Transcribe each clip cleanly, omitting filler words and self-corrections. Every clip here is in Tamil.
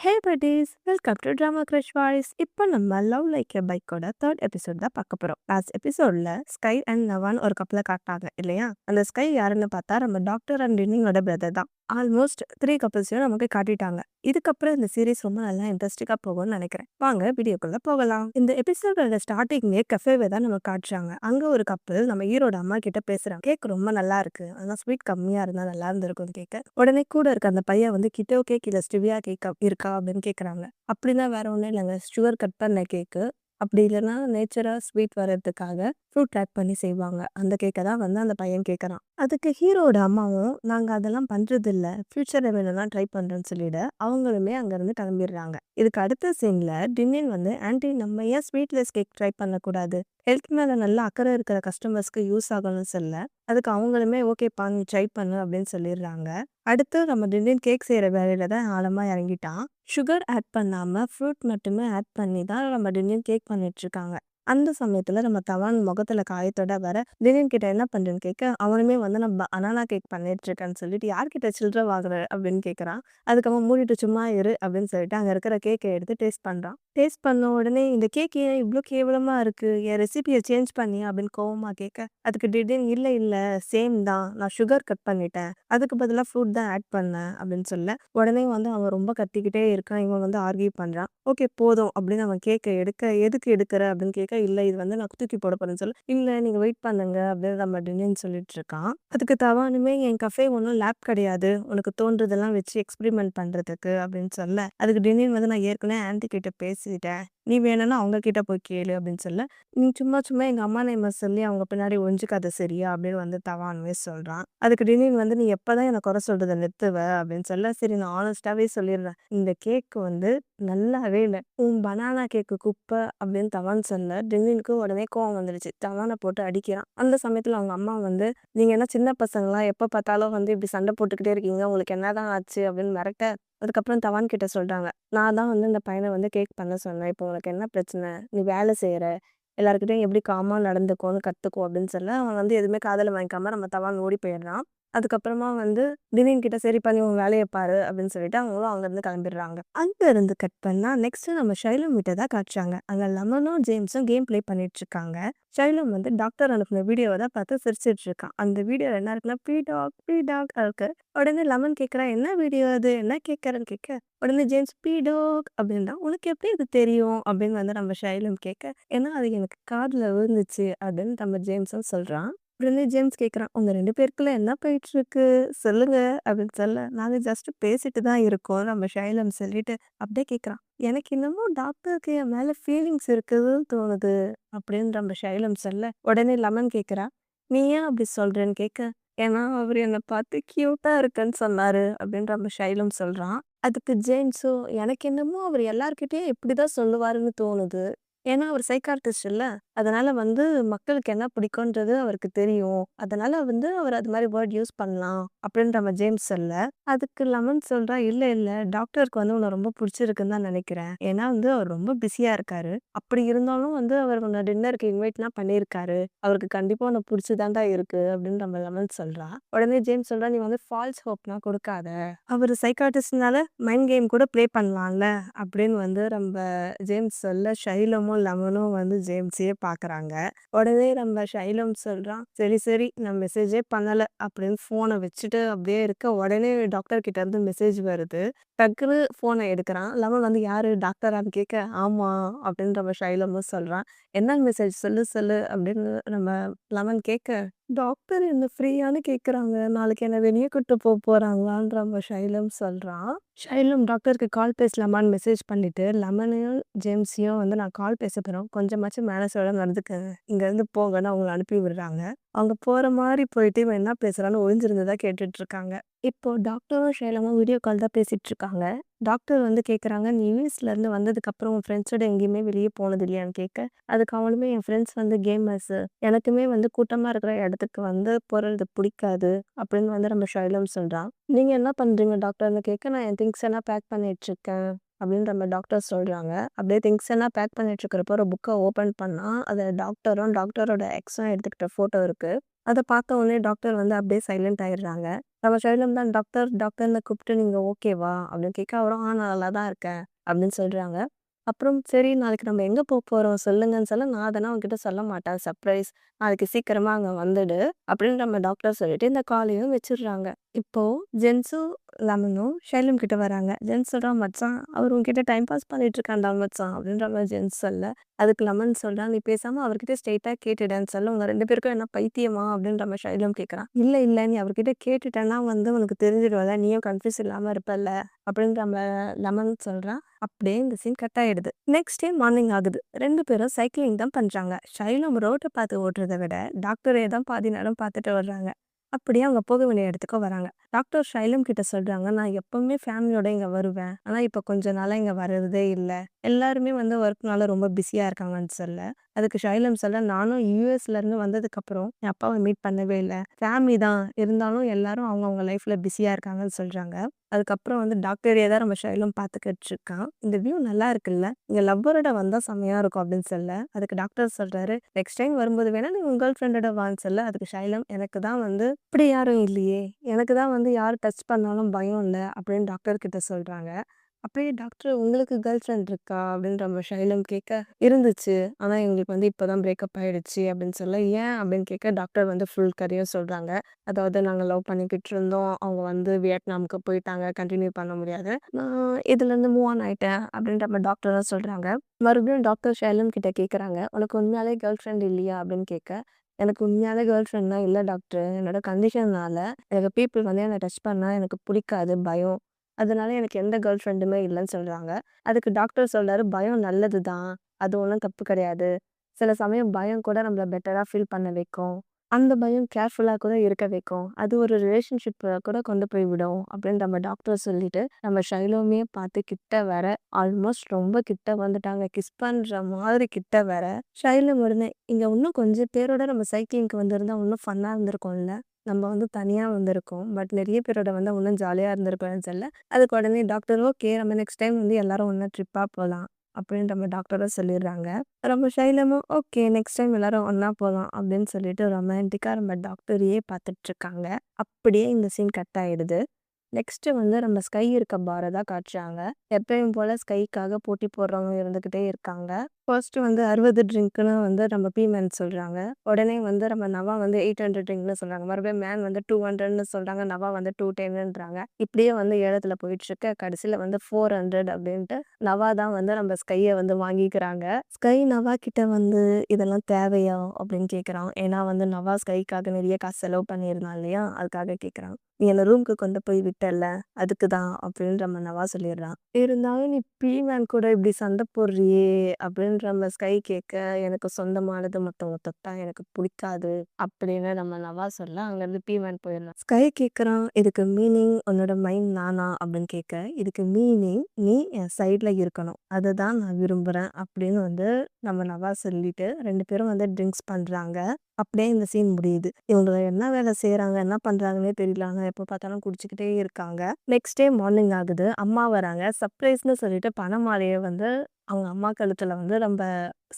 Hey buddies, welcome to drama crush voice. இப்போ நம்ம லவ் லைக் எ பைக்கோட தேர்ட் எபிசோட் தான் பார்க்க போறோம். லாஸ்ட் எபிசோட்ல ஸ்கை அண்ட் நவான் ஒரு கப்பலை காட்டினாங்க இல்லையா? அந்த ஸ்கை யாருன்னு பார்த்தா நம்ம டாக்டர் அண்ட் டின்னிங்கோட பிரதர் தான். ஆல்மோஸ்ட் 3 கப்பல்ஸையும் நமக்கு காட்டிட்டாங்க. இதுக்கப்புறம் இந்த சீரிஸ் ரொம்ப நல்லா இன்ட்ரெஸ்டிங்கா போகும்னு நினைக்கிறேன். வாங்க வீடியோக்குள்ள போகலாம். இந்த எபிசோடோட ஸ்டார்டிங்லேயே கஃபேவை தான் நம்ம காட்டுறாங்க. அங்க ஒரு கப்பல் நம்ம ஹீரோட அம்மா கிட்ட பேசுறாங்க. கேக் ரொம்ப நல்லா இருக்கு, ஆனா ஸ்வீட் கம்மியா இருந்தா நல்லா இருந்திருக்கும் கேட்க. உடனே கூட இருக்க அந்த பையன் வந்து கிட்டோ கேக் இல்ல ஸ்டிவியா கேக் இருக்கா அப்படின்னு கேக்குறாங்க. அப்படின்னா வேற ஒண்ணும் இல்லைங்க, சுகர் கட் பண்ண கேக்கு. அப்படி இல்லைன்னா நேச்சரா ஸ்வீட் வர்றதுக்காக ஃப்ரூட் ஆட் பண்ணி செய்வாங்க. அந்த கேக்கை தான் வந்து அந்த பையன் கேட்கறான். அதுக்கு ஹீரோட அம்மாவும் நாங்க அதெல்லாம் பண்றது இல்ல, ஃபியூச்சர்ல வேணும்னா ட்ரை பண்றேன்னு சொல்லிட அவங்களுமே அங்க இருந்து கிளம்பிடுறாங்க. இதுக்கு அடுத்த சீன்ல டின்னின் வந்து ஆன்ட்டி நம்ம ஏன் ஸ்வீட்லெஸ் கேக் ட்ரை பண்ணக்கூடாது, ஹெல்த் மேல நல்ல அக்கறை இருக்கிற கஸ்டமர்ஸ்க்கு யூஸ் ஆகணும்னு சொல்ல அதுக்கு அவங்களுமே ஓகேப்பா நீ ட்ரை பண்ணு அப்படின்னு சொல்லிடுறாங்க. அடுத்து நம்ம டின்னின் கேக் செய்யற வேலையில தான் ஆழமா இறங்கிட்டான். சுகர் ஆட் பண்ணாம ஃப்ரூட் மட்டுமே ஆட் பண்ணி தான் நம்ம டின்னின் கேக் பண்ணிட்டு இருக்காங்க. அந்த சமயத்துல நம்ம தவான் முகத்துல காயத்தோட வர திடீர்னு கிட்ட என்ன பண்றேன்னு கேட்க அவனுமே வந்து நம்ம அனானா கேக் பண்ணிட்டு இருக்கேன்னு சொல்லிட்டு யார்கிட்ட சில்லற வாங்குற அப்படின்னு கேட்கறான். அதுக்கப்புறம் மூடிட்டு சும்மா இரு அப்படின்னு சொல்லிட்டு அங்க இருக்கிற கேக்கை எடுத்து டேஸ்ட் பண்றான். டேஸ்ட் பண்ண உடனே இந்த கேக் ஏன் இவ்வளோ கேவலமா இருக்கு, என் ரெசிபியை சேஞ்ச் பண்ணி அப்படின்னு கோவமா கேட்க அதுக்கு திடீர்னு இல்ல இல்ல சேம் தான், நான் சுகர் கட் பண்ணிட்டேன், அதுக்கு பதிலாக ஃப்ரூட் தான் ஆட் பண்ணேன் அப்படின்னு சொல்ல உடனே வந்து அவன் ரொம்ப கத்திக்கிட்டே இருக்கான். இவன் வந்து ஆர்கியூ பண்றான். ஓகே போதும் அப்படின்னு அவன் கேக்க எடுக்க எதுக்கு எடுக்கிற அப்படின்னு கேட்க இல்ல இது வந்து நான் தூக்கி போட போறேன்னு சொல்ல இல்ல நீங்க வெயிட் பண்ணுங்க அப்படின்னு நம்ம டின்னு சொல்லிட்டு இருக்கான். அதுக்கு தவானுமே என் கஃபே ஒன்றும் லேப் கிடையாது, உனக்கு தோன்றதெல்லாம் வச்சு எக்ஸ்பெரிமெண்ட் பண்றதுக்கு அப்படின்னு சொல்ல அதுக்கு டின்னின் வந்து நான் ஏற்கனவே ஆன்டி கிட்ட பேசிட்டேன், நீ வேணும்னா அவங்க கிட்ட போய் கேளு அப்படின்னு சொல்ல நீ சும்மா சும்மா எங்க அம்மா நேம சொல்லி அவங்க பின்னாடி ஒழிஞ்சுக்காத சரியா அப்படின்னு வந்து தவானுமே சொல்றான். அதுக்கு டின்னின் வந்து நீ எப்பதான் எனக்கு குறை சொல்றதை நிறுத்துவ அப்படின்னு சொல்ல சரி நான் ஆனஸ்டாவே சொல்லிடுறேன், இந்த கேக் வந்து நல்லாவே இல்லை, உன் பனானா கேக்கு குப்பை அப்படின்னு தவான் சொல்ல டின்னினுக்கு உடனே கோவம் வந்துடுச்சு. தவானை போட்டு அடிக்கிறான். அந்த சமயத்துல அவங்க அம்மா வந்து நீங்க என்ன சின்ன பசங்களா, எப்ப பார்த்தாலும் வந்து இப்படி சண்டை போட்டுக்கிட்டே இருக்கீங்க, உங்களுக்கு என்னதான் ஆச்சு அப்படின்னு மிரட்ட அதுக்கப்புறம் தவான் கிட்ட சொல்றாங்க, நான் தான் வந்து இந்த பையனை வந்து கேக் பண்ண சொன்னேன், இப்போ உனக்கு என்ன பிரச்சனை, நீ வேலை செய்யற எல்லாருக்கிட்டையும் எப்படி காமா நடந்துக்கோன்னு கத்துக்கோ அப்படின்னு சொல்ல அவன் வந்து எதுவுமே காதல வாங்கிக்காம நம்ம தவான் ஓடி போயிடுறான். அதுக்கப்புறமா வந்து திடீர்னு கிட்ட சரி பண்ணி உன் வேலையை பாரு அப்படின்னு சொல்லிட்டு அவங்களும் அங்க இருந்து கிளம்பிடுறாங்க. அங்க இருந்து கட் பண்ணா நெக்ஸ்ட் நம்ம ஷைலம் கிட்ட தான் காட்டுறாங்க. அங்க லெமனும் ஜேம்ஸும் கேம் ப்ளே பண்ணிட்டு இருக்காங்க. ஷைலம் வந்து டாக்டர் அனுப்பின வீடியோவை தான் பார்த்து சிரிச்சிட்டு இருக்கான். அந்த வீடியோ என்ன இருக்குன்னா பி டாக் இருக்கு. உடனே லெமன் கேட்கறான் என்ன வீடியோ அது என்ன கேட்கறன்னு கேட்க உடனே ஜேம்ஸ் பி டாக் அப்படின்னா உனக்கு எப்படி இது தெரியும் அப்படின்னு வந்து நம்ம ஷைலம் கேட்க ஏன்னா அது எனக்கு காதுல விழுந்துச்சு அப்படின்னு நம்ம ஜேம்ஸும் சொல்றான். உடனே ஜேம்ஸ் கேட்குறான் உங்க 2 பேருக்குள்ள என்ன போயிட்டு இருக்கு சொல்லுங்க அப்படின்னு சொல்ல நாங்க ஜஸ்ட் பேசிட்டு தான் இருக்கோம் நம்ம ஷைலம் சொல்லிட்டு அப்படியே கேட்குறான். எனக்கு இன்னமும் டாக்டருக்கு என் மேல ஃபீலிங்ஸ் இருக்குதுன்னு தோணுது அப்படின்னு நம்ம ஷைலம் சொல்ல உடனே லெமன் கேட்குறா நீ ஏன் அப்படி சொல்றேன்னு கேட்க ஏன்னா அவர் என்னை பார்த்து கியூட்டா இருக்குன்னு சொன்னாரு அப்படின்னு நம்ம ஷைலம் சொல்றான். அதுக்கு ஜேம்ஸோ எனக்கு என்னமோ அவர் எல்லார்கிட்டயும் இப்படிதான் சொல்லுவாருன்னு தோணுது, ஏன்னா அவர் சைக்கார்டிஸ்ட் இல்ல, அதனால வந்து மக்களுக்கு என்ன பிடிக்கும்ன்றது அவருக்கு தெரியும், அதனால வந்து அவர் அது மாதிரி வேர்ட் யூஸ் பண்ணலாம் அப்படின்னு நம்ம ஜேம்ஸ் சொல்ல அதுக்கு லெமன் சொல்றா இல்ல இல்ல டாக்டருக்கு வந்து உன்னை ரொம்ப பிடிச்சிருக்குன்னு தான் நினைக்கிறேன், ஏன்னா வந்து அவர் ரொம்ப பிஸியா இருக்காரு, அப்படி இருந்தாலும் வந்து அவர் உன்னை டின்னருக்கு இன்வைட்லாம் பண்ணியிருக்காரு, அவருக்கு கண்டிப்பா உன்னை பிடிச்சிதான்டா இருக்கு அப்படின்னு நம்ம லெமன் சொல்றா. உடனே ஜேம்ஸ் சொல்றா நீ வந்து ஃபால்ஸ் ஹோப்னா கொடுக்காத, அவர் சைக்காட்டிஸ்ட்னால மைண்ட் கேம் கூட ப்ளே பண்ணலாம்ல அப்படின்னு வந்து நம்ம ஜேம்ஸ் சொல்ல ஷைலமும் லெமனும் வந்து ஜேம்ஸையே பார்க்குறாங்க. உடனே நம்ம ஷைலம் சொல்றான் சரி சரி நான் மெசேஜே பண்ணல அப்படின்னு ஃபோனை வச்சுட்டு அப்படியே இருக்க உடனே டாக்டர் கிட்ட இருந்து மெசேஜ் வருது. டக்குன்னு ஃபோனை எடுக்கிறான். லெமன் வந்து யாரு டாக்டரான்னு கேட்க ஆமா அப்படின்னு நம்ம ஷைலமும் சொல்றான். என்ன மெசேஜ் சொல்லு சொல்லு அப்படின்னு நம்ம லெமன் கேட்க டாக்டர் என்ன ஃப்ரீயான்னு கேட்குறாங்க, நாளைக்கு என்ன வெளியே கூட்டு போறாங்களான்ற நம்ம ஷைலம் சொல்றான். ஷைலம் டாக்டருக்கு கால் பேசலாமான்னு மெசேஜ் பண்ணிட்டு லெமனையும் ஜேம்ஸையும் வந்து நான் கால் பேச போகிறோம் கொஞ்சமாச்சும் மேனஸோட நடந்துக்கங்க இங்கேருந்து போங்கன்னு அவங்கள அனுப்பி விடுறாங்க. அவங்க போகிற மாதிரி போயிட்டு இவன் என்ன பேசுகிறான்னு ஒளிஞ்சிருந்ததா கேட்டுட்டு இருக்காங்க. இப்போ டாக்டரும் ஷைலமும் வீடியோ கால் தான் பேசிட்டு இருக்காங்க. டாக்டர் வந்து கேட்குறாங்க நீ யூஎஸ்லேருந்து வந்ததுக்கப்புறம் உன் ஃப்ரெண்ட்ஸோட எங்கேயுமே வெளியே போனது இல்லையான்னு கேட்க அதுக்கு அவனுமே என் ஃப்ரெண்ட்ஸ் வந்து கேமர்ஸு, எனக்குமே வந்து கூட்டமாக இருக்கிற இடத்துக்கு வந்து போகிறது பிடிக்காது அப்படின்னு வந்து நம்ம ஷைலம் சொல்கிறான். நீங்கள் என்ன பண்ணுறீங்க டாக்டர்னு கேட்க நான் என் திங்ஸ் எல்லாம் பேக் பண்ணிட்டு இருக்கேன் அப்படின்னு நம்ம டாக்டர் சொல்றாங்க. அப்படியே திங்ஸ் எல்லாம் பேக் பண்ணிட்டு இருக்கிறப்போ ஒரு புக்க ஓப்பன் பண்ணா, அதுல டாக்டரும், டாக்டரோட எக்ஸும் எடுத்துக்கிட்ட ஃபோட்டோ இருக்கு. அத பார்த்த உடனே டாக்டர் வந்து அப்படியே சைலண்ட் ஆயிடுறாங்க. நம்ம ஷைலம் தான் டாக்டர் டாக்டர்ன்னு கூப்பிட்டு நீங்க ஓகேவா? அப்படின்னு கேட்க அவரும் நான் நல்லா தான் இருக்கேன் அப்படின்னு சொல்றாங்க. அப்புறம் சரி நாளைக்கு நம்ம எங்க போறோம் சொல்லுங்கன்னு சொல்ல, நான் அதெல்லாம் அவன்கிட்ட சொல்ல மாட்டேன். சர்ப்ரைஸ். நாளைக்கு சீக்கிரமா அங்க வந்துடு அப்படின்னு நம்ம டாக்டர் சொல்லிட்டு இந்த காலையும் வச்சுடுறாங்க. இப்போ ஜென்ஸும் லெமனும் ஷைலம் கிட்ட வராங்க. ஜென்ஸ் சொல்றான் மச்சான் அவர் உன்கிட்ட டைம் பாஸ் பண்ணிட்டு இருக்கான்டா மச்சான் அப்படின்ற மாதிரி ஜென்ஸ் சொல்ல. அதுக்கு லெமன் சொல்றான் நீ பேசாம அவர்கிட்ட ஸ்ட்ரெயிட்டா கேட்டுடேன்னு சொல்ல உங்க 2 பேருக்கும் என்ன பைத்தியமா அப்படின்ற மாதிரி ஷைலம் கேட்கறான். இல்ல நீ அவர்கிட்ட கேட்டுட்டேன்னா வந்து உனக்கு தெரிஞ்சிடுவல நீயும் கன்ஃபியூஸ் இல்லாம இருப்பல்ல அப்படின்ற லெமன் சொல்றான். அப்படியே இந்த சீன் கட் ஆயிடுது. நெக்ஸ்ட் டே மார்னிங் ஆகுது. 2 பேரும் சைக்கிளிங் தான் பண்றாங்க. ஷைலம் ரோட்ட பார்த்து ஓட்டுறத விட டாக்டரே தான் பாதி நேரம் பார்த்துட்டு வர்றாங்க. அப்படியே அவங்க போக வேண்டிய இடத்துக்கு வராங்க. டாக்டர் ஷைலம் கிட்ட சொல்றாங்க நான் எப்பவுமே ஃபேமிலியோட இங்க வருவேன். ஆனா இப்ப கொஞ்ச நாளா இங்க வர்றதே இல்ல. எல்லாருமே வந்து ஒர்க்னால ரொம்ப பிஸியா இருக்காங்கன்னு சொல்ல. அதுக்கு ஷைலம் சொல்ல நானும் யுஎஸ்ல இருந்து வந்ததுக்கு அப்புறம் என் அப்பாவை மீட் பண்ணவே இல்ல. ஃபேமிலி தான் இருந்தாலும் எல்லாரும் அவங்கவங்க லைஃப்ல பிஸியா இருக்காங்கன்னு சொல்றாங்க. அதுக்கப்புறம் வந்து டாக்டரே தான் நம்ம ஷைலம் பார்த்துக்கிட்டு இருக்கான். இந்த வியூ நல்லா இருக்குல்ல. இங்க லவ்வரோட வந்தா செமையா இருக்கும் அப்படின்னு சொல்ல. அதுக்கு டாக்டர் சொல்றாரு நெக்ஸ்ட் டைம் வரும்போது வேணா நீ உங்க கேர்ள் ஃப்ரெண்டோட வான்னு சொல்ல. அதுக்கு ஷைலம் எனக்கு தான் வந்து இப்படி யாரும் இல்லையே. எனக்கு தான் வந்து யார் டச் பண்ணாலும் பயம் இல்ல அப்படின்னு டாக்டர் கிட்ட சொல்றாங்க. அப்படியே டாக்டர் உங்களுக்கு கேர்ள் ஃப்ரெண்ட் இருக்கா அப்படின்ற நம்ம ஷைலம் கேட்க இருந்துச்சு. ஆனா எங்களுக்கு வந்து இப்பதான் பிரேக்கப் ஆயிடுச்சு அப்படின்னு சொல்ல ஏன் அப்படின்னு கேட்க டாக்டர் வந்து ஃபுல் கதையும் சொல்றாங்க. அதாவது நாங்க லவ் பண்ணிக்கிட்டு இருந்தோம். அவங்க வந்து வியட்நாமுக்கு போயிட்டாங்க. கண்டினியூ பண்ண முடியாது. நான் இதுலேருந்து மூவ் ஆன் ஆயிட்டேன் அப்படின்ற நம்ம டாக்டரும் சொல்றாங்க. மறுபடியும் டாக்டர் ஷைலம் கிட்ட கேட்குறாங்க உனக்கு உண்மையாலே கேர்ள் ஃப்ரெண்ட் இல்லையா அப்படின்னு கேட்க எனக்கு உண்மையாலே கேர்ள் ஃப்ரெண்ட்லாம் இல்லை டாக்டர். என்னோட கண்டிஷன்னால எனக்கு பீப்புள் வந்து என்னை டச் பண்ணா எனக்கு பிடிக்காது பயம். அதனால எனக்கு எந்த கேர்ள் ஃப்ரெண்டுமே இல்லைன்னு சொல்றாங்க. அதுக்கு டாக்டர் சொல்றாரு பயம் நல்லது தான். அது ஒண்ணும் தப்பு கிடையாது. சில சமயம் பயம் கூட நம்மள பெட்டரா ஃபீல் பண்ண வைக்கும். அந்த பயம் கேர்ஃபுல்லா கூட இருக்க வைக்கும். அது ஒரு ரிலேஷன்ஷிப்ப கூட கொண்டு போய் விடும். அப்படின்னு நம்ம டாக்டர் சொல்லிட்டு, நம்ம ஷைலோமிய பார்த்து கிட்ட வர ஆல்மோஸ்ட் ரொம்ப கிட்ட வந்துட்டாங்க. கிஸ் பண்ற மாதிரி கிட்ட வர, ஷைலம் உடனே இங்க இன்னும் கொஞ்சம் பேரோட நம்ம சைக்கிளிங்க்கு வந்திருந்தா இன்னும் ஃபன்னா இருந்திருக்கும்ல. நம்ம வந்து தனியா வந்திருக்கோம். பட் நெறைய பேரோட வந்தா இன்னும் ஜாலியா இருந்திருக்கும்னு சொல்ல, அதுக்கு உடனே டாக்டர் ஓகே நம்ம நெக்ஸ்ட் டைம் வந்து எல்லாரும் ஒண்ணா ட்ரிப்பா போலாம். அப்படின்னு நம்ம டாக்டரும் சொல்லிடுறாங்க. நம்ம ஷைலமும் ஓகே நெக்ஸ்ட் டைம் எல்லாரும் ஒண்ணா போலாம் அப்படின்னு சொல்லிட்டு ரொமான்டிக்கா நம்ம டாக்டரையே பார்த்துட்டு இருக்காங்க. அப்படியே இந்த சீன் கட் ஆயிடுது. நெக்ஸ்ட் வந்து நம்ம ஸ்கை இருக்க பார தான் காட்டுறாங்க. எப்பயும் போல ஸ்கைக்காக போட்டி போடுறவங்க இருந்துகிட்டே இருக்காங்க. ஃபர்ஸ்ட் வந்து 60 ட்ரிங்க்னு வந்து நம்ம மேன் சொல்றாங்க. உடனே வந்து நம்ம நவா வந்து 800 ட்ரிங்க்னு சொல்றாங்க. மறுபடியும் மேன் வந்து 200ன்னு சொல்றாங்க. நவா வந்து 210ன்றாங்க. இப்படியே வந்து ஏலத்துல போயிட்டு இருக்க கடைசியில வந்து 400 அப்படின்ட்டு நவா தான் வந்து நம்ம ஸ்கைய வந்து வாங்கிக்கிறாங்க. ஸ்கை நவா கிட்ட வந்து இதெல்லாம் தேவையா அப்படின்னு கேக்குறான். ஏன்னா வந்து நவா ஸ்கைக்காக நிறைய காசு செலவு பண்ணியிருந்தான் இல்லையா அதுக்காக கேக்குறான். நீ என்ன ரூம்க்கு கொண்டு போய் விட்டல்ல அதுக்கு தான் அப்படின்னு நம்ம நவா சொல்லிடுறான். இருந்தாலும் நீ மேன் கூட இப்படி சண்டை போடுறியே அப்படின்ற நம்ம ஸ்கை கேட்க எனக்கு சொந்தமானது மத்தவங்க தொட்டா எனக்கு பிடிக்காது அப்படின்னு நம்ம நவா சொல்ல அங்கிருந்து மேன் போயிடலாம். ஸ்கை கேட்குறான் இதுக்கு மீனிங் உன்னோட மைண்ட் நானா அப்படின்னு கேட்க இதுக்கு மீனிங் நீ என் சைட்ல இருக்கணும் அதுதான் நான் விரும்புறேன் அப்படின்னு வந்து நம்ம நவா சொல்லிட்டு 2 பேரும் வந்து ட்ரிங்க்ஸ் பண்றாங்க. அப்படியே இந்த சீன் முடியுது. இவங்க என்ன வேலை செய்றாங்க, என்ன பண்றாங்கன்னே தெரியல. ஆனா எப்ப பார்த்தாலும் குடிச்சுக்கிட்டே இருக்காங்க. நெக்ஸ்ட் டே மார்னிங் ஆகுது. அம்மா வராங்க. சர்ப்ரைஸ்ன்னு சொல்லிட்டு பண மாலைய வந்து அவங்க அம்மா கழுத்துல வந்து நம்ம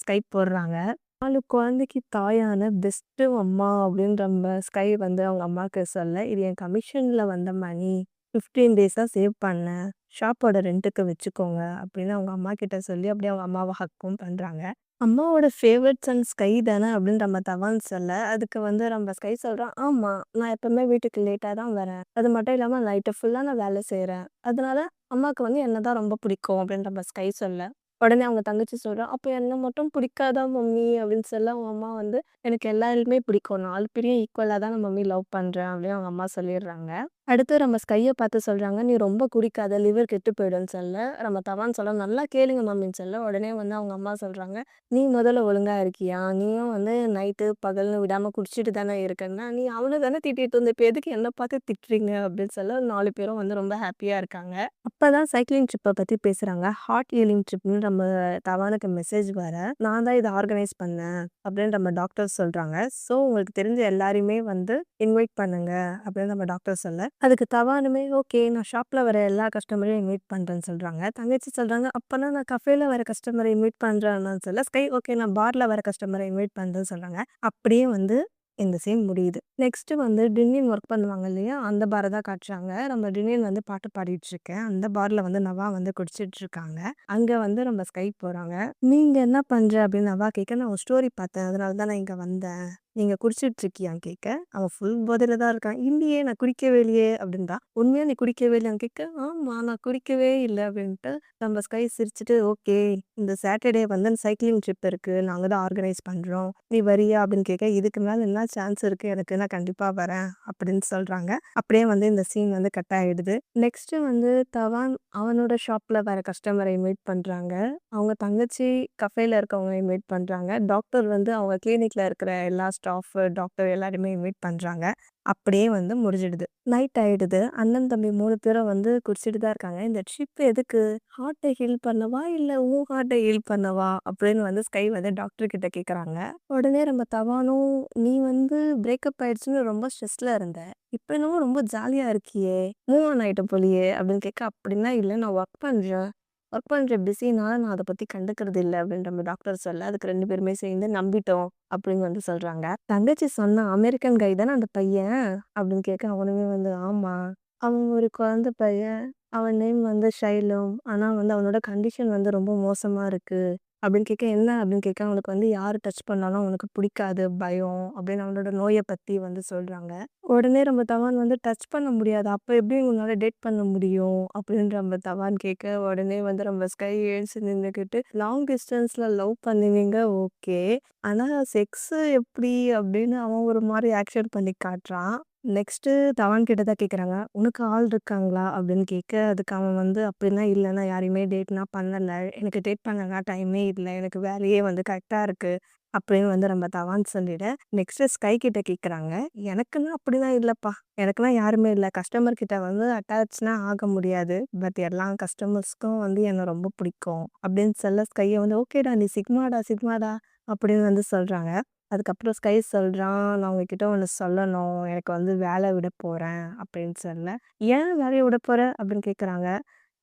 ஸ்கை போடுறாங்க. 4 குழந்தைக்கு தாயான பெஸ்ட் அம்மா அப்படின்னு நம்ம ஸ்கை வந்து அவங்க அம்மாக்கு சொல்ல, இது என் கமிஷன்ல வந்த மணி. 15 டேஸா சேவ் பண்ணேன். ஷாப்போட ரென்ட்டுக்கு வச்சுக்கோங்க அப்படின்னு அவங்க அம்மா கிட்ட சொல்லி அப்படியே அவங்க அம்மாவ ஹக்கும் பண்றாங்க. அம்மாவோட ஃபேவரைட் சன் ஸ்கை தானே அப்படின்னு நம்ம தவான்னு சொல்ல, அதுக்கு வந்து நம்ம ஸ்கை சொல்றான், ஆமா நான் எப்பவுமே வீட்டுக்கு லேட்டா தான் வரேன். அது மட்டும் இல்லாம நைட்டு ஃபுல்லா நான் வேலை செய்றேன். அதனால அம்மாவுக்கு வந்து என்ன தான் ரொம்ப பிடிக்கும் அப்படின்னு நம்ம ஸ்கை சொல்ல. உடனே அவங்க தங்கச்சி சொல்றா, அப்ப என்ன மட்டும் பிடிக்காதா மம்மி அப்படின்னு சொல்ல அவங்க அம்மா வந்து எனக்கு எல்லாருமே பிடிக்கும். 4 பேரையும் ஈக்குவலா தான் நான் மம்மி லவ் பண்றேன் அப்படின்னு அவங்க அம்மா சொல்லிடுறாங்க. அடுத்து நம்ம ஸ்கைய பார்த்து சொல்றாங்க, நீ ரொம்ப குடிக்காத லிவர் கெட்டு போயிடும்னு சொல்ல, நம்ம தவான்னு சொல்ல நல்லா கேளுங்க மம்மின்னு சொல்ல, உடனே வந்து அவங்க அம்மா சொல்றாங்க, நீ முதல்ல ஒழுங்கா இருக்கியா? நீயும் வந்து நைட்டு பகல்னு விடாம குடிச்சிட்டு தானே இருக்கன்னா, நீ அவன தானே திட்டிட்டு இருந்த. இப்ப எதுக்கு என்ன பார்த்து திட்டுறீங்க? அப்படின்னு சொல்ல 4 பேரும் வந்து ரொம்ப ஹாப்பியா இருக்காங்க. அப்பதான் சைக்கிளிங் ட்ரிப்ப பத்தி பேசுறாங்க. ஹார்ட் ஹீலிங் ட்ரிப்னு நம்ம தவானுக்கு மெசேஜ் வர, நான் தான் இத ஆர்கனைஸ் பண்ணேன் அப்படின்னு நம்ம டாக்டர் சொல்றாங்க. ஸோ உங்களுக்கு தெரிஞ்ச எல்லாரையுமே வந்து இன்வைட் பண்ணுங்க அப்படின்னு நம்ம டாக்டர் சொல்ல, அதுக்கு தவானுமே, ஓகே நான் ஷாப்ல வர எல்லா கஸ்டமரையும் இன்வைட் பண்றேன்னு சொல்றாங்க. தங்கச்சி சொல்றாங்க, அப்பன்னா நான் கஃபேல வர கஸ்டமர இன்வைட் பண்றேன்னு சொல்ல, ஸ்கை ஓகே நான் பார்ல வர கஸ்டமர இன்வைட் பண்றேன்னு சொல்றாங்க. அப்படியே வந்து இந்த சீன் முடியுது. நெக்ஸ்ட் வந்து டின்னின் ஒர்க் பண்ணுவாங்க இல்லையா? அந்த பார தான் காட்டுறாங்க. நம்ம டின்னின் வந்து பாட்டு பாடிட்டு இருக்கேன். அந்த பார்ல வந்து நவா வந்து குடிச்சிட்டு இருக்காங்க. அங்க வந்து நம்ம ஸ்கை போறாங்க. "நீங்க என்ன பண்ற?" அப்படின்னு நவா கேட்க, "நான் ஒரு ஸ்டோரி பார்த்தேன். அதனால தான் நான் இங்க வந்தேன்." "நீங்க குடிச்சிட்டு இருக்கியான்னு?" கேட்க, அவன் ஃபுல் போதையில தான் இருக்கான். "இல்லையே நான் குடிக்கவே இல்லையே" அப்படின்றா. "உண்மையா நீ குடிக்கவே இல்லையான்னு?" கேட்க, "ஆமா நான் குடிக்கவே இல்ல" அப்படின்ட்டு நம்ம ஸ்கை சிரிச்சுட்டு, "ஓகே இந்த சாட்டர்டே வந்து சைக்கிளிங் ட்ரிப் இருக்கு. நாங்க தான் ஆர்கனைஸ் பண்றோம். நீ வரியா?" அப்படின்னு கேட்க, "இதுக்கு மேல என்ன சான்ஸ் இருக்கு எனக்கு? நான் கண்டிப்பா வரேன்" அப்படின்னு சொல்றாங்க. அப்படியே வந்து இந்த சீன் வந்து கட் ஆயிடுது. நெக்ஸ்ட் வந்து தவான் அவனோட ஷாப்ல வர கஸ்டமர இன்வைட் பண்றாங்க. அவங்க தங்கச்சி கஃபேல இருக்கவங்க இன்வைட் பண்றாங்க. டாக்டர் வந்து அவங்க கிளினிக்ல இருக்கிற எல்லா ஸ்டாஃப், டாக்டர் எல்லாரையுமே இன்வைட் பண்றாங்க. அப்படியே வந்து முடிஞ்சிடுது. நைட் ஆயிடுது. அண்ணன், தம்பி 3 பேரும் வந்து குடிச்சிட்டு தான் இருக்காங்க. "இந்த ட்ரிப் எதுக்கு? ஹார்ட்ட ஹீல் பண்ணவா? இல்ல உன் ஹார்ட்ட ஹீல் பண்ணவா?" அப்படின்னு வந்து ஸ்கை வந்து டாக்டர் கிட்ட கேட்குறாங்க. உடனே நம்ம தவானும், "நீ வந்து பிரேக்கப் ஆயிடுச்சுன்னு ரொம்ப ஸ்ட்ரெஸ்ல இருந்த. இப்ப என்னமோ ரொம்ப ஜாலியா இருக்கியே! மூவ் ஆன் ஆயிட்ட போலயே!" அப்படின்னு கேட்க, "அப்படிலாம் இல்ல. நான் ஒர்க் பண்றேன். ஒர்க் பண்ற பிஸினால நான் அத பத்தி கண்டுக்கிறது இல்ல" அப்படின்ற மாரி டாக்டர் சொல்ல, அதுக்கு 2 பேருமே சேர்ந்து நம்பிட்டோம் அப்படின்னு வந்து சொல்றாங்க. தங்கச்சி சொன்னா, "அமெரிக்கன் கை தானே அந்த பையன்?" அப்படின்னு கேட்க, அவனுமே வந்து, "ஆமா. அவன் ஒரு குழந்தை பையன். அவன் நேம் வந்து ஷைலம். ஆனா வந்து அவனோட கண்டிஷன் வந்து ரொம்ப மோசமா இருக்கு." அப்படின்னு கேட்க, "என்ன?" அப்படின்னு கேட்க, "அவனுக்கு வந்து யாரு டச் பண்ணாலும் அவனுக்கு பிடிக்காது, பயம்." அப்படின்னு அவனோட நோய பத்தி வந்து சொல்றாங்க. உடனே நம்ம தவான் வந்து, "டச் பண்ண முடியாதா? அப்ப எப்படி உன்னால டேட் பண்ண முடியும்?" அப்படின்னு நம்ம தவான் கேட்க, உடனே வந்து நம்ம ஸ்கை எழுந்து நின்னுக்கிட்டு, "லாங் டிஸ்டன்ஸ்ல லவ் பண்ணுவீங்க ஓகே. ஆனா செக்ஸு எப்படி?" அப்படின்னு அவன் ஒரு மாரி ஆக்ஷன் பண்ணி காட்டுறான். நெக்ஸ்ட்டு தவான் கிட்ட தான் கேட்குறாங்க, "உனக்கு ஆள் இருக்காங்களா?" அப்படின்னு கேட்க, அதுக்கு அவன் வந்து, "அப்படிலாம் இல்ல. நான் யாரையுமே டேட்லாம் பண்ணல. எனக்கு டேட் பண்ணலாம் டைமே இல்ல. எனக்கு வேலையே வந்து கரெக்ட்டா இருக்கு." அப்படின்னு வந்து நம்ம தவான் சொல்லிட, நெக்ஸ்ட்டு ஸ்கை கிட்ட கேட்குறாங்க, "எனக்குன்னு அப்படிலாம் இல்லப்பா. எனக்கெல்லாம் யாருமே இல்ல. கஸ்டமர் கிட்ட வந்து அட்டாச்லாம் ஆக முடியாது. பட் எல்லா கஸ்டமர்ஸ்க்கும் வந்து என்ன ரொம்ப பிடிக்கும்." அப்படின்னு சொல்ல ஸ்கைய வந்து, "ஓகேடா நீ சிக்மாடா, சிக்மாடா" அப்படின்னு வந்து சொல்றாங்க. அதுக்கப்புறம் ஸ்கை சொல்றான், "நான் உங்ககிட்ட ஒண்ணு சொல்லணும். எனக்கு வந்து வேலை விட போறேன்" அப்படின்னு சொல்ல, "ஏன் வேலைய விட போற?" அப்படின்னு கேட்குறாங்க.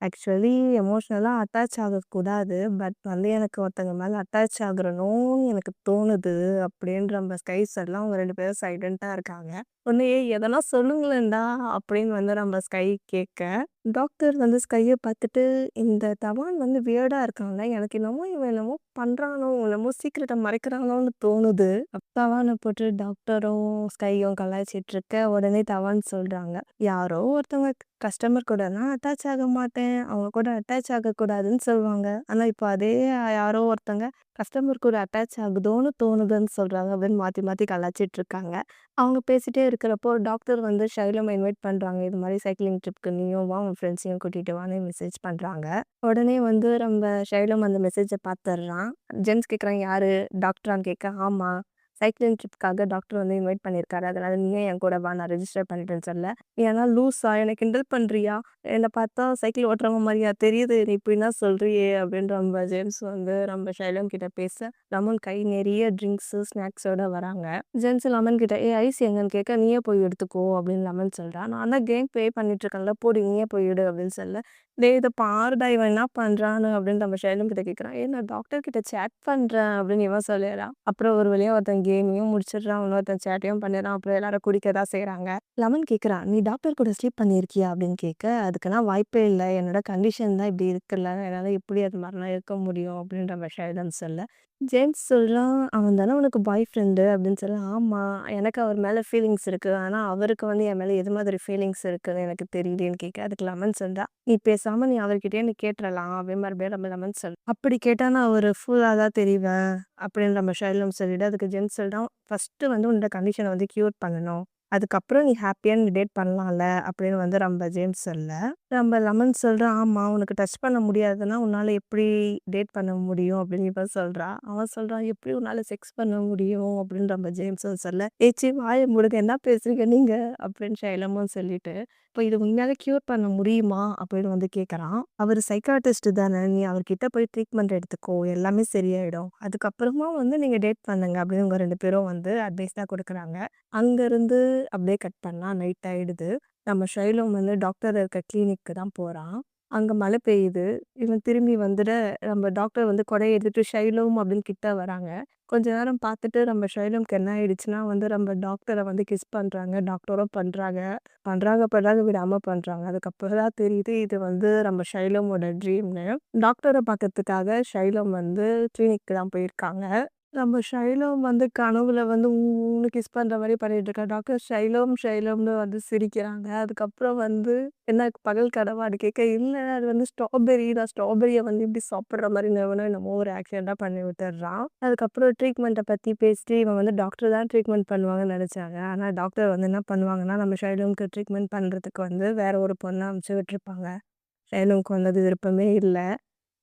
ஆக்சுவலி எமோஷனலா அட்டாச் ஆகக்கூடாது. பட் வந்து எனக்கு ஒருத்தங்க மேல அட்டாச் ஆகுறணும்னு எனக்கு தோணுது அப்படின்ற நம்ம ஸ்கை சொல்ல, அவங்க 2 பேரும் சைலன்ட்டா இருக்காங்க. உடனே "ஏய் எதனா சொல்லுங்களேன்டா" அப்படின்னு வந்து நம்ம ஸ்கை கேட்க, டாக்டர் வந்து ஸ்கைய பார்த்துட்டு, "இந்த தவான் வந்து வியர்டா இருக்கான்ல. எனக்கு என்னமோ இவன் என்னமோ பண்றானோ, என்னமோ சீக்ரெட்ட மறைக்கிறானோன்னு தோணுது." தவான போட்டு டாக்டரும், ஸ்கையும் கலாய்ச்சிட்டு இருக்க, உடனே தவான் சொல்றாங்க, "யாரோ ஒருத்தவங்க கஸ்டமர் கூடலாம் அட்டாச் ஆக மாட்டேன். அவங்க கூட அட்டாச் ஆகக்கூடாதுன்னு சொல்லுவாங்க. ஆனா இப்போ அதே யாரோ ஒருத்தங்க கஸ்டமர் கூட அட்டாச் ஆகுதோன்னு தோணுதுன்னு சொல்றாங்க." அப்படின்னு மாத்தி மாத்தி கலாய்ச்சிட்டு இருக்காங்க. அவங்க பேசிட்டே இருக்கிறப்போ டாக்டர் வந்து ஷைலம இன்வைட் பண்றாங்க. "இது மாரி சைக்கிளிங் ட்ரிப்க்கு நீயும் வா, உன் ஃப்ரெண்ட்ஸையும் கூட்டிட்டு வான்னு" மெசேஜ் பண்றாங்க. உடனே வந்து நம்ம ஷைலம் அந்த மெசேஜ பார்த்துடுறான். ஜென்ஸ் கேட்குறாங்க, "யாரு? டாக்டரான்னு?" கேட்க, "ஆமா. சைக்கிளிங் ட்ரிப்க்காக டாக்டர் வந்து இன்வைட் பண்ணியிருக்காரு. அதனால நீயும் என் கூட வா, நான் ரெஜிஸ்டர் பண்ணிட்டேன்னு" சொல்ல, "நீ என்ன லூசா? என்ன கிண்டல் பண்றியா? என்ன பார்த்தா சைக்கிள் ஓட்டுறவங்க மாரியா தெரியுது? நீ இப்படிலாம் சொல்றியே!" அப்படின்னு நம்ம ஜேம்ஸ் வந்து நம்ம ஷைலம் கிட்ட பேச, லெமன் கை நிறைய ட்ரிங்க்ஸு, ஸ்நாக்ஸோட வராங்க. ஜென்ஸ் லெமன் கிட்ட, "ஏய் ஐஸ் எங்கன்னு?" கேட்க, "நீயே போய் எடுத்துக்கோ" அப்படின்னு லெமன் சொல்றான். "நான் தான் கேம் ப்ளே பண்ணிட்டு இருக்கேன்ல, போடி நீயே போய் எடு" அப்படின்னு சொல்ல, "டேய் இத பாருடா இவன் என்ன பண்றான்னு" அப்படின்னு நம்ம ஷைலம் கிட்ட கேட்குறான். "ஏய் நான் டாக்டர் கிட்ட சேட் பண்றேன்" அப்படின்னு இவன் சொல்லிடுறான். அப்புறம் ஒரு வழியா ஒருத்தன் கேமையும் முடிச்சிடுறான். இன்னொருத்தன் சேட்டையும் பண்ணிடுறான். அப்புறம் எல்லாரும் குடிக்க தான் செய்றாங்க. லெமன் கேட்குறான், "நீ டாக்டர் கூட ஸ்லீப் பண்ணியிருக்கியா?" அப்படின்னு கேட்க, "அதுக்கெல்லாம் வாய்ப்பே இல்ல. என்னோட கண்டிஷன் தான் இப்படி இருக்குல்ல. என்னால எப்படி அது மாரிலாம் இருக்க முடியும்?" அப்படின்ற மாரி ஷைலம் சொல்ல, ஜேம்ஸ் சொல்றான், "அவன் தானே உனக்கு பாய் ஃப்ரெண்டு" அப்படின்னு சொல்ல, "ஆமா. எனக்கு அவர் மேல ஃபீலிங்ஸ் இருக்கு. ஆனா அவருக்கு வந்து என் மேல எது மாதிரி ஃபீலிங்ஸ் இருக்குன்னு எனக்கு தெரியலையேன்னு" கேட்க, அதுக்கு லெமன் சொல்றா, "நீ பேசாம நீ அவர்கிட்டயே நீ கேட்டுறலாம்" அப்படின்னு மறுபடியும் நம்ம லெமன் சொல்ல, "அப்படி கேட்டா நான் ஒரு ஃபூலா தான் தெரிவேன்" அப்படின்னு நம்ம ஷைலம் சொல்லிட, அதுக்கு ஜென்ஸ் சொல்றான், "ஃபர்ஸ்ட்டு வந்து உன்னோட கண்டிஷன வந்து கியூர் பண்ணணும். அதுக்கப்புறம் நீ ஹேப்பியா நீ டேட் பண்ணலாம்ல" அப்படின்னு வந்து நம்ம ஜேம்ஸ் சொல்ல, நம்ம லெமன் சொல்றான், "ஆமா உனக்கு டச் பண்ண முடியாதுன்னா உன்னால எப்படி டேட் பண்ண முடியும்?" அப்படின்னு இவ சொல்றா. அவன் சொல்றான், "எப்படி உன்னால செக்ஸ் பண்ண முடியும்?" அப்படின்னு நம்ம ஜேம்ஸும் சொல்ல, "ஏச்சி வாய மூடுங்க என்ன பேசுறீங்க நீங்க?" அப்படின்னு ஷைலமும் சொல்லிட்டு, "இப்போ இது உண்மையாலே கியூர் பண்ண முடியுமா?" அப்படின்னு வந்து கேட்குறான். அவரு சைக்காட்ரிஸ்ட் தானே, "நீ அவர்கிட்ட போய் ட்ரீட்மெண்ட் எடுத்துக்கோ. எல்லாமே சரியாயிடும். அதுக்கப்புறமா வந்து நீங்க டேட் பண்ணுங்க" அப்படின்னு இவங்க 2 பேரும் வந்து அட்வைஸ் தான் குடுக்குறாங்க. அங்கருந்து அப்படியே கட் பண்ணா நைட் ஆயிடுது. நம்ம ஷைலோம் வந்து டாக்டர் இருக்க கிளினிக்கு தான் போறான். அங்க மழை பெய்யுது. இவன் திரும்பி வந்துட்டு நம்ம டாக்டர் வந்து கொடைய எடுத்துட்டு ஷைலோம் அப்படின்னு கிட்ட வராங்க. கொஞ்ச நேரம் பார்த்துட்டு நம்ம ஷைலோம்க்கு என்ன ஆயிடுச்சுன்னா வந்து நம்ம டாக்டர வந்து கிஸ் பண்றாங்க. டாக்டரும் பண்றாங்க. பண்றாங்க விடாம பண்றாங்க. அதுக்கப்புறம் தான் தெரியுது இது வந்து நம்ம ஷைலோமோட ட்ரீம்ன்னு. டாக்டர பார்க்கறதுக்காக ஷைலோம் வந்து கிளினிக்கு தான் போயிருக்காங்க. நம்ம ஷைலோம் வந்து கனவுல வந்து ஊன்னு கிஸ் பண்ற மாரி பண்ணிட்டு இருக்கா. டாக்டர் ஷைலோம்னு வந்து சிரிக்கிறாங்க. அதுக்கப்புறம் வந்து என்ன பகல் கனவான்னு கேட்க, இல்ல அது வந்து ஸ்ட்ராபெர்ரி. நான் ஸ்ட்ராபெர்ரிய வந்து இப்படி சாப்பிடுற மாரி என்னமோ ஒரு ஆக்சிடென்ட்டா பண்ணி விட்டுர்றான். அதுக்கப்புறம் ட்ரீட்மெண்ட்ட பத்தி பேசிட்டு இவன் வந்து டாக்டர் தான் ட்ரீட்மெண்ட் பண்ணுவாங்கன்னு நெனச்சாங்க. ஆனா டாக்டர் வந்து என்ன பண்ணுவாங்கன்னா, நம்ம ஷைலோம்க்கு ட்ரீட்மெண்ட் பண்றதுக்கு வந்து வேற ஒரு பொண்ண அனுப்பிச்சு விட்டுருப்பாங்க. ஷைலோம்க்கு வந்து அது விருப்பமே இல்ல.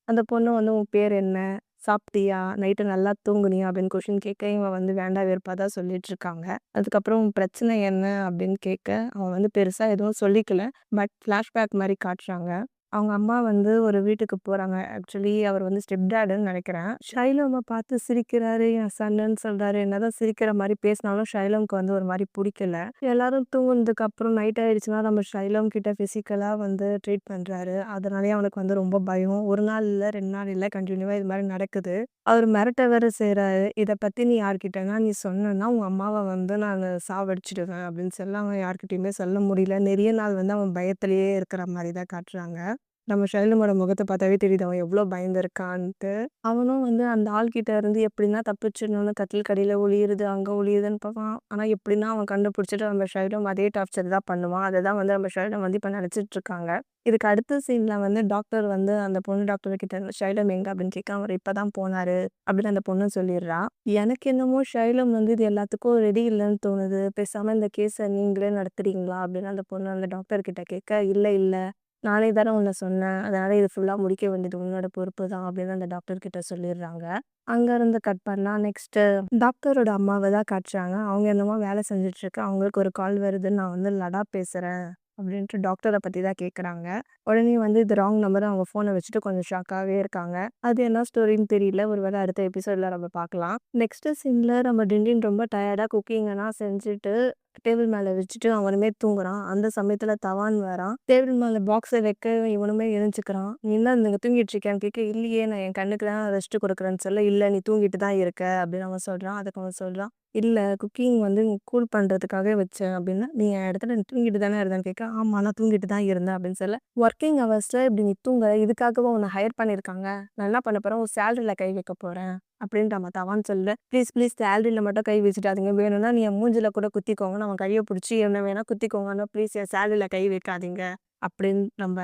அந்த பொண்ணு வந்து "உன் பேர் என்ன? சாப்பிட்டியா? நைட்டு நல்லா தூங்குனியா?" அப்படின்னு கொஸ்டின் கேட்க, இவன் வந்து வேண்டா வெறுப்பா தான் சொல்லிட்டுருக்காங்க. அதுக்கப்புறம் "உன் பிரச்சனை என்ன?" அப்படின்னு கேட்க, அவன் வந்து பெருசா எதுவும் சொல்லிக்கல. பட் ஃப்ளாஷ்பேக் மாரி காட்டுறாங்க. அவங்க அம்மா வந்து ஒரு வீட்டுக்கு போறாங்க. ஆக்சுவலி அவர் வந்து ஸ்டெப் டாடுன்னு நெனைக்கிறேன். ஷைலோம பார்த்து சிரிக்கிறாரு. என் சன்னுன்னு சொல்றாரு. என்னதான் சிரிக்கிற மாரி பேசினாலும் ஷைலோம்க்கு வந்து ஒரு மாரி புடிக்கல. எல்லாரும் தூங்குனதுக்கு அப்புறம் நைட் ஆயிடுச்சுன்னா, நம்ம ஷைலோம் கிட்ட ஃபிசிக்கலா வந்து ட்ரீட் பண்றாரு. அதனாலயே அவனுக்கு வந்து ரொம்ப பயம். 1 நாள் இல்ல, 2 நாள் இல்ல, கன்டினியூவா இது மாரி நடக்குது. அவரு மிரட்ட வேற செய்றாரு. "இத பத்தி நீ யார்கிட்டனா நீ சொன்னன்னா, உங்க அம்மாவ வந்து நானு சாவடிச்சுடுவேன்" அப்படின்னு சொல்லி அவன் யார்கிட்டயுமே சொல்ல முடியல. நெறைய நாள் வந்து அவன் பயத்திலேயே இருக்கிற மாரி தான் காட்டுறாங்க. நம்ம ஷைலமோட முகத்த பார்த்தாவே தெரியுது அவன் எவ்ளோ பயந்துருக்கான்ட்டு. அவனும் வந்து அந்த ஆள்கிட்ட இருந்து எப்படின்னா தப்பிச்சிடணும்னு கட்டிலுக்கு அடியில ஒளியுறது, அங்க ஒளியுதுன்னு பார்ப்பான். ஆனா எப்படின்னா அவன் கண்டுபிடிச்சுட்டு நம்ம ஷைலம் அதே டார்ச்சர் தான் பண்ணுவான். அததான் வந்து நம்ம ஷைலம் வந்து இப்ப நடிச்சிட்டு இருக்காங்க. இதுக்கு அடுத்த சீன்ல வந்து டாக்டர் வந்து அந்த பொண்ணு டாக்டர் கிட்ட "ஷைலம் எங்க?" அப்படின்னு கேட்க, "அவரு இப்பதான் போனாரு" அப்படின்னு அந்த பொண்ணு சொல்லிடுறா. எனக்கு என்னமோ ஷைலம் வந்து இது எல்லாத்துக்கும் ரெடி இல்லன்னு தோணுது. பேசாம இந்த கேஸ நீங்களே நடத்துறீங்களா? அப்படின்னு அந்த பொண்ணு அந்த டாக்டர் கிட்ட கேட்க, இல்ல. நானே தானே உன்ன சொன்னேன். அதனால இது ஃபுல்லா முடிக்க வேண்டியது உன்னோட பொறுப்பு தான் அப்படின்னு அந்த டாக்டர் கிட்ட சொல்லிடுறாங்க. அங்க இருந்து கட் பண்ணா நெக்ஸ்ட்டு டாக்டரோட அம்மாவ தான் காட்டுறாங்க. அவங்க என்னமோ வேலை செஞ்சுட்டு இருக்க. அவங்களுக்கு ஒரு கால் வருது. நான் வந்து லடா பேசுறேன் அப்படின்ட்டு டாக்டர பத்தி தான் கேட்குறாங்க. உடனே வந்து இது ராங் நம்பர் அவங்க ஃபோன வச்சுட்டு கொஞ்சம் ஷாக்காவே இருக்காங்க. அது என்ன ஸ்டோரின்னு தெரியல. ஒரு வேளை அடுத்த எபிசோட்ல நம்ம பார்க்கலாம். நெக்ஸ்ட் சீன்ல நம்ம டிண்டின் ரொம்ப டயர்டா குக்கிங் எல்லாம் செஞ்சுட்டு டேபிள் மேல வச்சுட்டு அவனுமே தூங்குறான். அந்த சமயத்துல தவான் வரான். டேபிள் மேல பாக்ஸ வைக்க இவனுமே எழுந்துக்கிறான். "நீ என்ன இங்க தூங்கிட்டு இருக்கியான்னு?" கேட்க, "இல்லையே நான் என் கண்ணுக்கு தான் ரெஸ்ட் குடுக்குறேன்னு" சொல்ல, "இல்ல நீ தூங்கிட்டு தான் இருக்க" அப்படின்னு அவன் சொல்றான். அதுக்கு அவன் சொல்றான், "இல்ல குக்கிங் வந்து கூல் பண்றதுக்காக வச்சேன்" அப்படின்னா, "நீ என் இடத்துல நீ தூங்கிட்டு தானே இருந்தேன்னு" கேட்க, "ஆமா நான் தூங்கிட்டு தான் இருந்தேன்" அப்படின்னு சொல்ல, "ஒர்க்கிங் ஹவர்ஸ்ல இப்படி நீ தூங்க இதுக்காகவா உன்ன ஹையர் பண்ணியிருக்காங்க? நான் என்ன பண்ண போறேன், உன் சேலரில கை வைக்க போறேன் அப்படின்ட்டு அவன் தவான் சொல்ல, "ப்ளீஸ் சேலரில மட்டும் கை வச்சுடாதீங்க. வேணும்னா நீ என் மூஞ்சில கூட குத்திக்கோங்கன்னு" அவன் கைய புடிச்சு, "என்ன வேணா குத்திக்கோங்க. ப்ளீஸ் என் சேலரில கை வைக்காதீங்க" அப்படின்னு நம்ம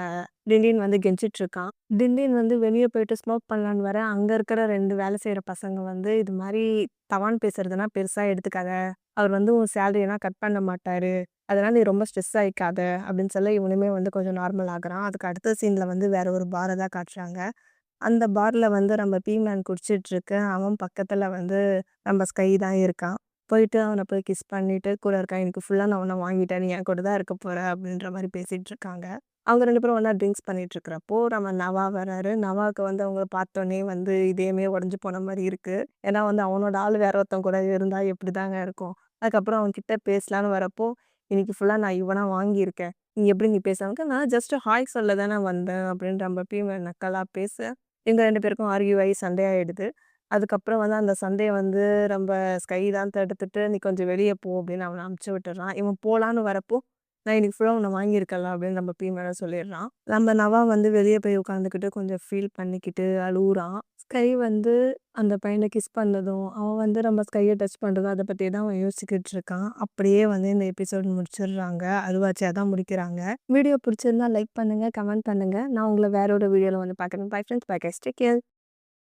டிண்டின் வந்து கெஞ்சிட்டு இருக்கான். டிண்டின் வந்து வெளிய போயிட்டு ஸ்மோக் பண்ணலான்னு வர, அங்க இருக்கிற 2 வேலை செய்ற பசங்க வந்து, "இது மாரி தவான் பேசுறதுனா பெருசா எடுத்துக்காத. அவர் வந்து உன் சேலரியெல்லாம் கட் பண்ண மாட்டாரு. அதனால நீ ரொம்ப ஸ்ட்ரெஸ் ஆயிக்காத" அப்படின்னு சொல்ல இவனுமே வந்து கொஞ்சம் நார்மல் ஆகுறான். அதுக்கு அடுத்த சீன்ல வந்து வேற ஒரு பார தான் காட்டுறாங்க. அந்த பார்ல வந்து நம்ம பீமேன் குடிச்சிட்டு இருக்க. அவன் பக்கத்துல வந்து நம்ம ஸ்கை தான் இருக்கான். போயிட்டு அவன போய் கிஸ் பண்ணிட்டு கூட இருக்கான். "இன்னைக்கு ஃபுல்லா நான் உன்ன வாங்கிட்டேன். நீ என் கூட தான் இருக்க போற" அப்படின்ற மாரி பேசிட்டு இருக்காங்க. அவங்க 2 பேரும் ஒண்ணா ட்ரிங்க்ஸ் பண்ணிட்டு இருக்கிறப்போ, நம்ம நவா வராரு. நவாக்கு வந்து அவங்கள பார்த்தோனே வந்து இதயமே உடைஞ்சு போன மாரி இருக்கு. ஏன்னா வந்து அவனோட ஆள் வேற ஒருத்தன் கூட இருந்தா எப்படிதாங்க இருக்கும். அதுக்கப்புறம் அவன் கிட்ட பேசலான்னு வரப்போ, "இன்னைக்கு ஃபுல்லா நான் இவனா வாங்கியிருக்கேன். நீ எப்படி நீ பேசாம" "நான் ஜஸ்ட் ஹாய் சொல்ல தானே வந்தேன்" அப்படின்னு நம்ம பீமேன் நக்கலா பேச எங்க 2 பேருக்கும் ஆர்கியூ ஆயி சண்டையாயிடுது. அதுக்கப்புறம் வந்து அந்த சண்டைய வந்து நம்ப ஸ்கை தான் தடுத்துட்டு, "நீ கொஞ்சம் வெளிய போ" அப்படின்னு அவன அனுப்பிச்சு விட்டுர்றான். இவன் போலான்னு வரப்போ, "நான் இன்னைக்கு ஃபுல்லா உன்ன வாங்கியிருக்கேன்ல" அப்படின்னு நம்ம மேல சொல்லிடுறான். நம்ம நவா வந்து வெளிய போய் உட்காந்துக்கிட்டு கொஞ்சம் ஃபீல் பண்ணிக்கிட்டு அழுவுறான். ஸ்கை வந்து அந்த பையன கிஸ் பண்ணதும், அவன் வந்து நம்ம ஸ்கைய டச் பண்றதும் அத பத்தியே தான் அவன் யோசிச்சுக்கிட்டு இருக்கான். அப்படியே வந்து இந்த எபிசோட் முடிச்சிடுறாங்க. அழுவாச்சியா தான் முடிக்கிறாங்க. வீடியோ பிடிச்சிருந்தா லைக் பண்ணுங்க, கமெண்ட் பண்ணுங்க. நான் உங்கள வேற ஒரு வீடியோல வந்து பார்க்குறேன். Bye friends. Bye guys. Take care.